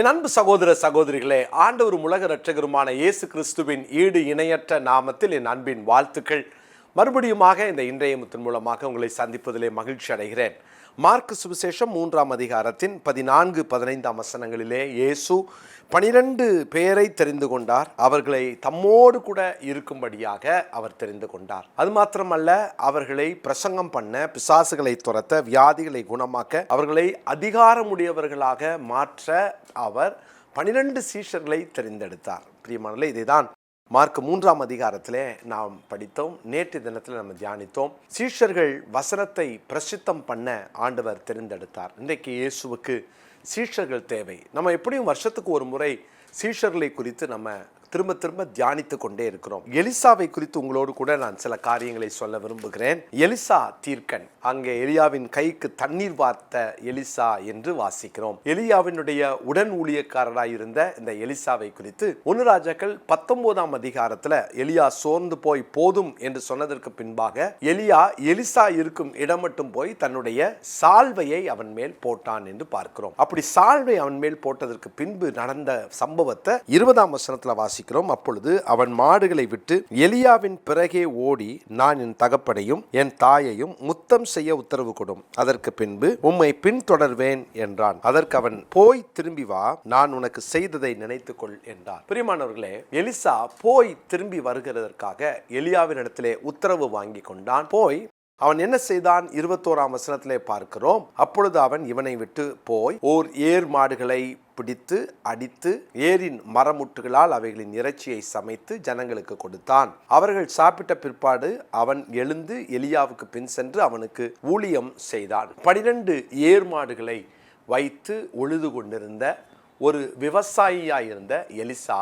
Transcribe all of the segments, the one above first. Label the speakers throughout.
Speaker 1: என் அன்பு சகோதர சகோதரிகளே, ஆண்டவரும் உலக இரட்சகருமான இயேசு கிறிஸ்துவின் ஈடு இணையற்ற நாமத்தில் என் அன்பின் வாழ்த்துக்கள். மறுபடியுமாக இந்த இன்றைய மூலமாக உங்களை சந்திப்பதிலே மகிழ்ச்சி அடைகிறேன். மார்க்கு சுவிசேஷம் 3ஆம் அதிகாரத்தின் 14-15 வசனங்களிலே இயேசு 12 பேரை தெரிந்து கொண்டார். அவர்களை தம்மோடு கூட இருக்கும்படியாக அவர் தெரிந்து கொண்டார். அது மாத்திரமல்ல, அவர்களை பிரசங்கம் பண்ண, பிசாசுகளை துரத்த, வியாதிகளை குணமாக்க, அவர்களை அதிகாரமுடையவர்களாக மாற்ற அவர் 12 சீஷர்களை தெரிந்தெடுத்தார். பிரியமானவர்களே, இதைதான் மார்க் 3ஆம் அதிகாரத்திலே நாம் படித்தோம். நேற்று தினத்தில் நம்ம தியானித்தோம். சீஷர்கள் வசனத்தை பிரசித்தம் பண்ண ஆண்டவர் தெரிந்தெடுத்தார். இன்றைக்கு இயேசுவுக்கு சீஷர்கள் தேவை. நம்ம எப்படியும் வருஷத்துக்கு ஒரு முறை சீஷர்களை குறித்து நம்ம திரும்ப திரும்ப தியானித்து கொண்டே இருக்கிறோம். எலிசாவை குறித்து உங்களோடு கூட நான் சில காரியங்களை சொல்ல விரும்புகிறேன். எலிசா தீர்க்கன், அங்கே எலியாவின் கைக்கு தண்ணீர் வார்த்த எலிசா என்று வாசிக்கிறோம். எலியாவினுடைய உடன் ஊழியக்காரராய் இருந்த இந்த எலிசாவை குறித்து 1 ராஜாக்கள் 19ஆம் அதிகாரத்துல எலியா சோர்ந்து போய் போதும் என்று சொன்னதற்கு பின்பாக எலிசா இருக்கும் இடம் மட்டும் போய் தன்னுடைய சால்வையை அவன் மேல் போட்டான் என்று பார்க்கிறோம். அப்படி சால்வை அவன் மேல் போட்டதற்கு பின்பு நடந்த சம்பவத்தை 20ஆம் வசனத்துல வாசிக்கிறோம். அப்பொழுது அவன் மாடுகளை விட்டு எலியாவின் பிறகே ஓடி, நான் என் தகப்பனையும் என் தாயையும் முத்தம் செய்ய உத்தரவு கொடும், அதற்கு பின்பு உம்மை பின்தொடர்வேன் என்றான். அதற்கு அவன், போய் திரும்பி வா, நான் உனக்கு செய்ததை நினைத்துக்கொள் என்றார். பிரியமானவர்களே, எலிசா போய் திரும்பி வருகிறதற்காக எலியாவின் இடத்திலே உத்தரவு வாங்கி கொண்டான். போய் அவன் என்ன செய்தான்? 21ஆம் வசனத்திலே பார்க்கிறோம். அப்பொழுது அவன் இவனை விட்டு போய் ஓர் ஏர் மாடுகளை பிடித்து அடித்து ஏரின் மரமுட்டுகளால் அவைகளின் இறைச்சியை சமைத்து ஜனங்களுக்கு கொடுத்தான். அவர்கள் சாப்பிட்ட பிற்பாடு அவன் எழுந்து எலியாவுக்கு பின் சென்று அவனுக்கு ஊழியம் செய்தான். 12 ஏர் மாடுகளை வைத்து உழுது கொண்டிருந்த ஒரு விவசாயியாயிருந்த எலிசா,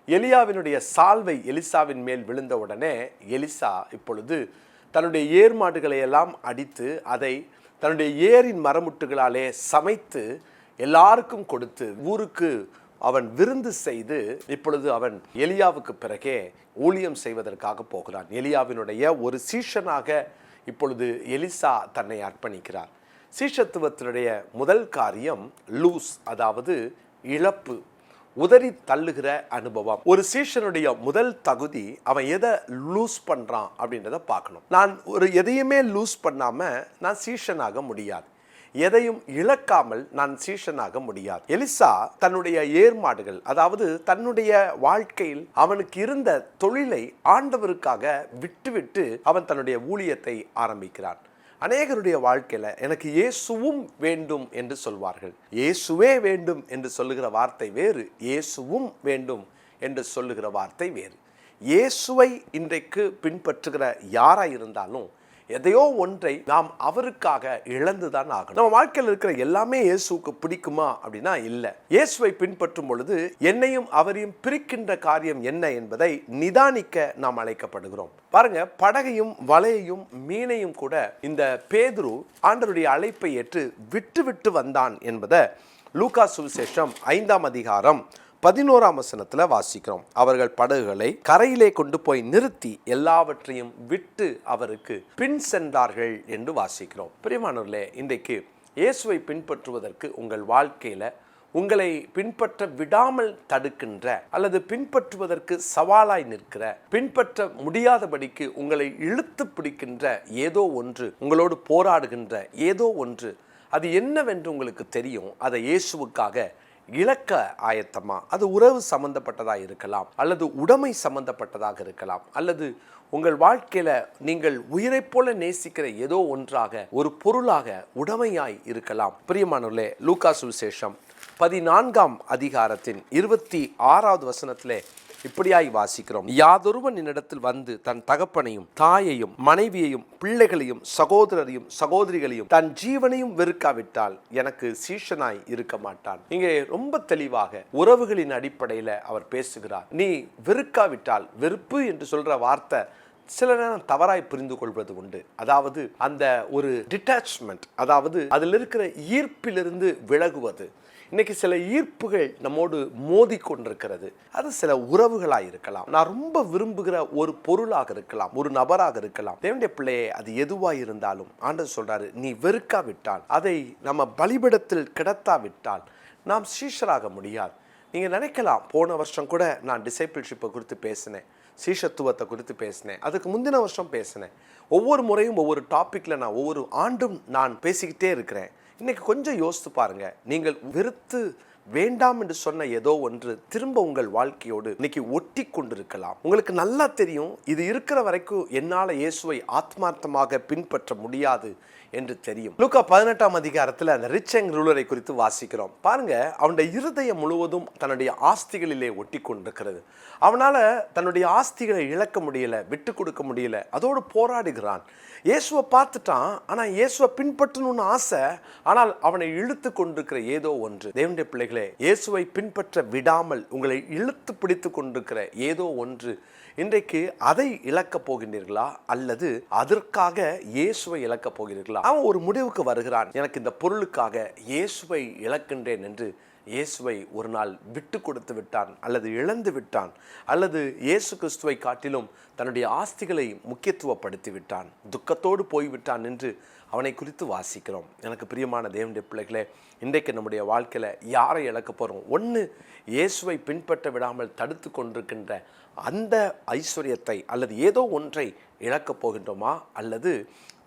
Speaker 1: எலியாவினுடைய சால்வை எலிசாவின் மேல் விழுந்தவுடனே எலிசா இப்பொழுது தன்னுடைய ஏர் மாடுகளை எல்லாம் அடித்து அதை தன்னுடைய ஏரின் மரமுட்டுகளாலே சமைத்து எல்லாருக்கும் கொடுத்து ஊருக்கு அவன் விருந்து செய்து இப்பொழுது அவன் எலியாவுக்கு பிறகே ஊழியம் செய்வதற்காக போகிறான். எலியாவினுடைய ஒரு சீஷனாக இப்பொழுது எலிசா தன்னை அர்ப்பணிக்கிறார். சீஷத்துவத்தினுடைய முதல் காரியம் லூஸ், அதாவது இழப்பு, உதறி தள்ளுகிற அனுபவம். ஒரு சீஷனுடைய முதல் தகுதி அவன் எதை லூஸ் பண்றான் அப்படின்றத பார்க்கணும். நான் எதையுமே லூஸ் பண்ணாம நான் சீஷனாக முடியாது. எதையும் இழக்காமல் நான் சீஷனாக முடியாது. எலிசா தன்னுடைய ஏர்மாடுகள், அதாவது தன்னுடைய வாழ்க்கையில் அவனுக்கு இருந்த தொழிலை ஆண்டவருக்காக விட்டுவிட்டு அவன் தன்னுடைய ஊழியத்தை ஆரம்பிக்கிறான். அநேகருடைய வாழ்க்கையில எனக்கு இயேசுவும் வேண்டும் என்று சொல்வார்கள். இயேசுவே வேண்டும் என்று சொல்லுகிற வார்த்தை வேறு, இயேசுவும் வேண்டும் என்று சொல்லுகிற வார்த்தை வேறு. இயேசுவை இன்றைக்கு பின்பற்றுகிற யாராய் இருந்தாலும் எதையோ ஒன்றை நாம் அவருக்காக இழந்துதான் ஆகணும். நம்ம வாழ்க்கையில் இருக்கிற எல்லாமே இயேசுவுக்கு பிடிக்குமா அப்படின்னா இல்லை. இயேசுவை பின்பற்றும் பொழுது என்னையும் அவரையும் பிரிக்கின்ற காரியம் என்ன என்பதை நிதானிக்க நாம் அழைக்கப்படுகிறோம். பாருங்க, படகையும் வலையையும் மீனையும் கூட இந்த பேதுரு ஆண்டவருடைய அழைப்பை ஏற்று விட்டு வந்தான் என்பதை லூக்கா சுவிசேஷம் 5ஆம் அதிகாரம் 11ஆம் வசனத்துல வாசிக்கிறோம். அவர்கள் படகுகளை கரையிலே கொண்டு போய் நிறுத்தி எல்லாவற்றையும் விட்டு அவருக்கு பின் சென்றார்கள் என்று வாசிக்கிறோம். பிரியமானவர்களே, இன்றைக்கு இயேசுவை பின்பற்றுவதற்கு உங்கள் வாழ்க்கையில உங்களை பின்பற்ற விடாமல் தடுக்கின்ற அல்லது பின்பற்றுவதற்கு சவாலாய் நிற்கிற, பின்பற்ற முடியாதபடிக்கு உங்களை இழுத்து பிடிக்கின்ற ஏதோ ஒன்று, உங்களோடு போராடுகின்ற ஏதோ ஒன்று, அது என்னவென்று உங்களுக்கு தெரியும். அதை இயேசுவுக்காக இழக்க ஆயத்தமா? அது உறவு சம்பந்தப்பட்டதாக இருக்கலாம், அல்லது உடைமை சம்பந்தப்பட்டதாக இருக்கலாம், அல்லது உங்கள் வாழ்க்கையில நீங்கள் உயிரை போல நேசிக்கிற ஏதோ ஒன்றாக, ஒரு பொருளாக, உடைமையாய் இருக்கலாம். பிரியமானவர்களே, லூக்கா சுவிசேஷம் 14ஆம் அதிகாரத்தின் 26வது வசனத்திலே இப்படியாய் வாசிக்கிறோம். யாதொருவன் என்னிடத்தில் வந்து தன் தகப்பனையும் தாயையும் மனைவியையும் பிள்ளைகளையும் சகோதரரையும் சகோதரிகளையும் தன் ஜீவனையும் வெறுக்காவிட்டால் எனக்கு சீஷனாய் இருக்க மாட்டான். இங்கே ரொம்ப தெளிவாக உறவுகளின் அடிப்படையில் அவர் பேசுகிறார். நீ வெறுக்காவிட்டால், வெறுப்பு என்று சொல்ற வார்த்தை சில நேரம் தவறாய் புரிந்து கொள்வது உண்டு. அதாவது அந்த ஒரு டிட்டாச்மெண்ட், அதாவது அதில் இருக்கிற ஈர்ப்பிலிருந்து விலகுவது. இன்னைக்கு சில ஈர்ப்புகள் நம்மோடு மோதி கொண்டிருக்கிறது. அது சில உறவுகளாக இருக்கலாம், நான் ரொம்ப விரும்புகிற ஒரு பொருளாக இருக்கலாம், ஒரு நபராக இருக்கலாம். தேவனுடைய பிள்ளையே, அது எதுவாக இருந்தாலும் ஆண்டவர் சொல்றாரு, நீ வெறுக்காவிட்டால், அதை நம்ம பலிபீடத்தில் கிடத்தாவிட்டால், நாம் சீஷராக முடியாது. நீங்கள் நினைக்கலாம், போன வருஷம் கூட நான் டிசைபிள்ஷிப்பை குறித்து பேசினேன், சீஷத்துவத்தை குறித்து பேசினேன், அதுக்கு முந்தின வருஷம் பேசினேன். ஒவ்வொரு முறையும் ஒவ்வொரு டாப்பிக்கில் நான் ஒவ்வொரு ஆண்டும் நான் பேசிக்கிட்டே இருக்கிறேன். இன்றைக்கி கொஞ்சம் யோசித்து பாருங்கள். நீங்கள் வெறுத்து வேண்டாம் என்று சொன்ன ஏதோ ஒன்று திரும்ப உங்கள் வாழ்க்கையோடு இன்னைக்கு ஒட்டி கொண்டிருக்கலாம். உங்களுக்கு நல்லா தெரியும், இது இருக்கிற வரைக்கும் என்னால் இயேசுவை ஆத்மார்த்தமாக பின்பற்ற முடியாது என்று தெரியும். லூக்கா 18ஆம் அதிகாரத்தில் அந்த ரிச் யங் ரூலரை குறித்து வாசிக்கிறோம். பாருங்க, அவனுடைய இருதயம் முழுவதும் தன்னுடைய ஆஸ்திகளிலே ஒட்டி கொண்டிருக்கிறது. அவனால் தன்னுடைய ஆஸ்திகளை இழக்க முடியல, விட்டு கொடுக்க முடியல, அதோடு போராடுகிறான். இயேசுவை பார்த்துட்டான், ஆனால் இயேசுவை பின்பற்றணும்னு ஆசை, ஆனால் அவனை இழுத்து கொண்டிருக்கிற ஏதோ ஒன்று. தேவனுடைய பிள்ளைகளே, இயேசுவை பின்பற்ற விடாமல் உங்களை இழுத்து பிடித்து கொண்டிருக்கிற ஏதோ ஒன்று, இன்றைக்கு அதை இழக்கப் போகின்றீர்களா அல்லது அதற்காக இயேசுவை இழக்கப் போகிறீர்களா? அவன் ஒரு முடிவுக்கு வருகிறான், எனக்கு இந்த பொருளுக்காக இயேசுவை இழக்கின்றேன் என்று இயேசுவை ஒரு நாள் விட்டு கொடுத்து விட்டான், அல்லது இழந்து விட்டான், அல்லது இயேசு கிறிஸ்துவை காட்டிலும் தன்னுடைய ஆஸ்திகளை முக்கியத்துவப்படுத்தி விட்டான், துக்கத்தோடு போய்விட்டான் என்று அவனை குறித்து வாசிக்கிறோம். எனக்கு பிரியமான தேவனுடைய பிள்ளைகளே, இன்றைக்கு நம்முடைய வாழ்க்கையில் யாரை இழக்க போகிறோம்? ஒன்று, இயேசுவை பின்பற்ற விடாமல் தடுத்து கொண்டிருக்கின்ற அந்த ஐஸ்வர்யத்தை அல்லது ஏதோ ஒன்றை இழக்கப் போகின்றோமா? அல்லது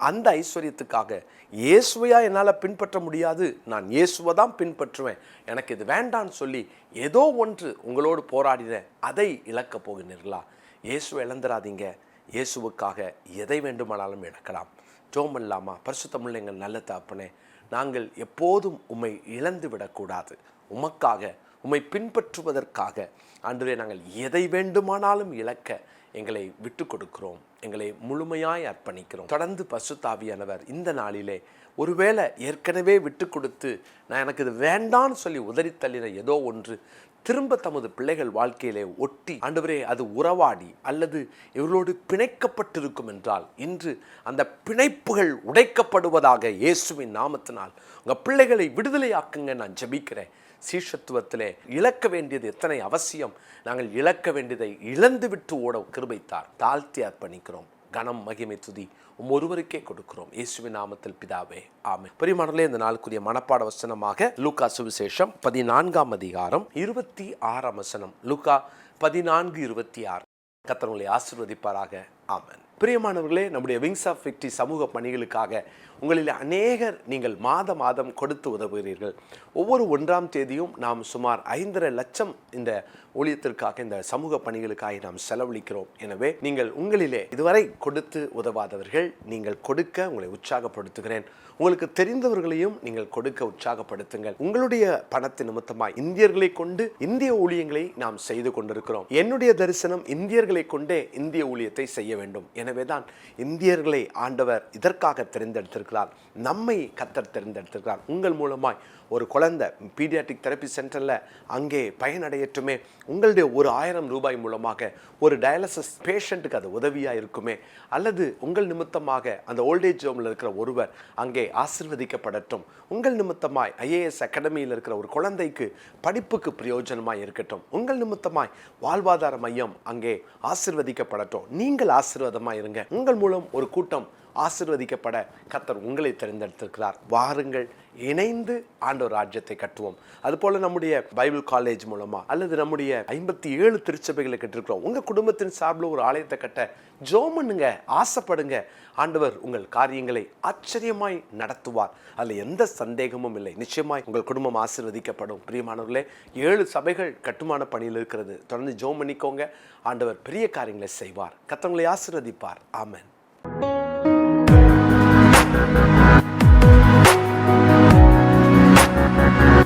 Speaker 1: அந்த ஐஸ்வர்யத்துக்காக இயேசுவையா என்னால் பின்பற்ற முடியாது, நான் இயேசுவை தான் பின்பற்றுவேன், எனக்கு இது வேண்டான்னு சொல்லி ஏதோ ஒன்று உங்களோடு போராடின அதை இழக்கப் போகிறீர்களா? இயேசுவை இழந்துடாதீங்க. இயேசுவுக்காக எதை வேண்டுமானாலும் இழக்கலாம். ஜெபம் பண்ணலாமா? பரிசுத்தமுள்ள எங்கள் நல்ல தகப்பனே, நாங்கள் எப்போதும் உம்மை இழந்து விடக்கூடாது. உமக்காக, உம்மை பின்பற்றுவதற்காக ஆண்டவரே, நாங்கள் எதை வேண்டுமானாலும் இழக்க எங்களை விட்டு கொடுக்கிறோம், எங்களை முழுமையாய் அர்ப்பணிக்கிறோம். தொடர்ந்து பரிசுத்த ஆவியானவர் இந்த நாளிலே ஒருவேளை ஏற்கனவே விட்டு கொடுத்து நான் எனக்கு இது வேண்டான்னு சொல்லி உதறி தள்ளின ஏதோ ஒன்று திரும்ப தமது பிள்ளைகள் வாழ்க்கையிலே ஒட்டி ஆண்டவரே அது உறவாடி அல்லது இவர்களோடு பிணைக்கப்பட்டிருக்கும் என்றால் இன்று அந்த பிணைப்புகள் உடைக்கப்படுவதாக இயேசுவின் நாமத்தினால் உங்கள் பிள்ளைகளை விடுதலையாக்குங்க நான் ஜெபிக்கிறேன். சீஷத்துவத்திலே இழக்க வேண்டியது எத்தனை அவசியம், நாங்கள் இழக்க வேண்டியதை இழந்து விட்டு ஓட கிருபைத்தார். தாழ்த்தி அர்ப்பணிக்கிறோம். கனம் மகிமை துதி ஒருவருக்கே கொடுக்கிறோம். இயேசுவின் நாமத்தில் பிதாவே, ஆமென். பிரியமானவர்களே, இந்த நாளுக்குரிய மனப்பாட வசனமாக லூக்கா சுவிசேஷம் 14ஆம் அதிகாரம் 26ஆம் வசனம். லூக்கா 14:26. கர்த்தர் உங்களை ஆசீர்வதிப்பாராக. ஆமென். பிரியமானவர்களே, நம்முடைய விங்ஸ் ஆஃப் விக்டரி சமூக பணிகளுக்காக உங்களில் அநேகர் நீங்கள் மாதம் கொடுத்து உதவுகிறீர்கள். ஒவ்வொரு 1ஆம் தேதியும் நாம் சுமார் 5.5 லட்சம் இந்த ஊழியத்திற்காக, இந்த சமூக பணிகளுக்காக நாம் செலவழிக்கிறோம். எனவே நீங்கள் உங்களிலே இதுவரை கொடுத்து உதவாதவர்கள், நீங்கள் கொடுக்க உங்களை உற்சாகப்படுத்துகிறேன். உங்களுக்கு தெரிந்தவர்களையும் நீங்கள் கொடுக்க உற்சாகப்படுத்துங்கள். உங்களுடைய பணத்தின் நிமித்தமாய் இந்தியர்களை கொண்டு இந்திய ஊழியங்களை நாம் செய்து கொண்டிருக்கிறோம். என்னுடைய தரிசனம் இந்தியர்களை கொண்டே இந்திய ஊழியத்தை செய்ய வேண்டும். எனவேதான் இந்தியர்களை ஆண்டவர் இதற்காக தெரிந்தெடுத்திருக்கிறார். நம்மை கர்த்தர் தெரிந்தெடுத்திருக்கிறார். உங்கள் மூலமாய் ஒரு குழந்தை பீடியாட்ரிக் தெரப்பி சென்டரில் அங்கே பயனடையட்டுமே, உங்களுடைய ஒரு 1000 ரூபாய் மூலமாக ஒரு டயாலிசிஸ் பேஷண்ட்டுக்கு அது உதவியாக இருக்குமே, அல்லது உங்கள் நிமித்தமாக அந்த ஓல்டேஜ் ஹோமில் இருக்கிற ஒருவர் அங்கே ஆசீர்வதிக்கப்படட்டும், உங்கள் நிமித்தமாய் IAS அகாடமியில் இருக்கிற ஒரு குழந்தைக்கு படிப்புக்கு பிரயோஜனமாய் இருக்கட்டும், உங்கள் நிமித்தமாய் வாழ்வாதார மையம் அங்கே ஆசீர்வதிக்கப்படட்டும். நீங்கள் ஆசீர்வாதமாக இருங்க. உங்கள் மூலம் ஒரு கூட்டம் ஆசீர்வதிக்கப்பட கர்த்தர் உங்களை தெரிந்தெடுத்திருக்கிறார். வாருங்கள், இணைந்து ஆண்டவர் ராஜ்யத்தை கட்டுவோம். அதுபோல நம்முடைய பைபிள் காலேஜ் மூலமா அல்லது நம்முடைய 57 திருச்சபைகளை கட்டிருக்கிறோம். உங்க குடும்பத்தின் சார்பில் ஒரு ஆலயத்தை கட்ட ஜெபம் பண்ணுங்க, ஆசைப்படுங்க. ஆண்டவர் உங்கள் காரியங்களை ஆச்சரியமாய் நடத்துவார். அதில் எந்த சந்தேகமும் இல்லை. நிச்சயமாய் உங்கள் குடும்பம் ஆசீர்வதிக்கப்படும். பிரியமானவர்களே, 7 சபைகள் கட்டுமான பணியில் இருக்கிறது. தொடர்ந்து ஜெபம் பண்ணிக்கோங்க. ஆண்டவர் பெரிய காரியங்களை செய்வார். கர்த்தர் உங்களை ஆசீர்வதிப்பார். ஆமென். Thank you.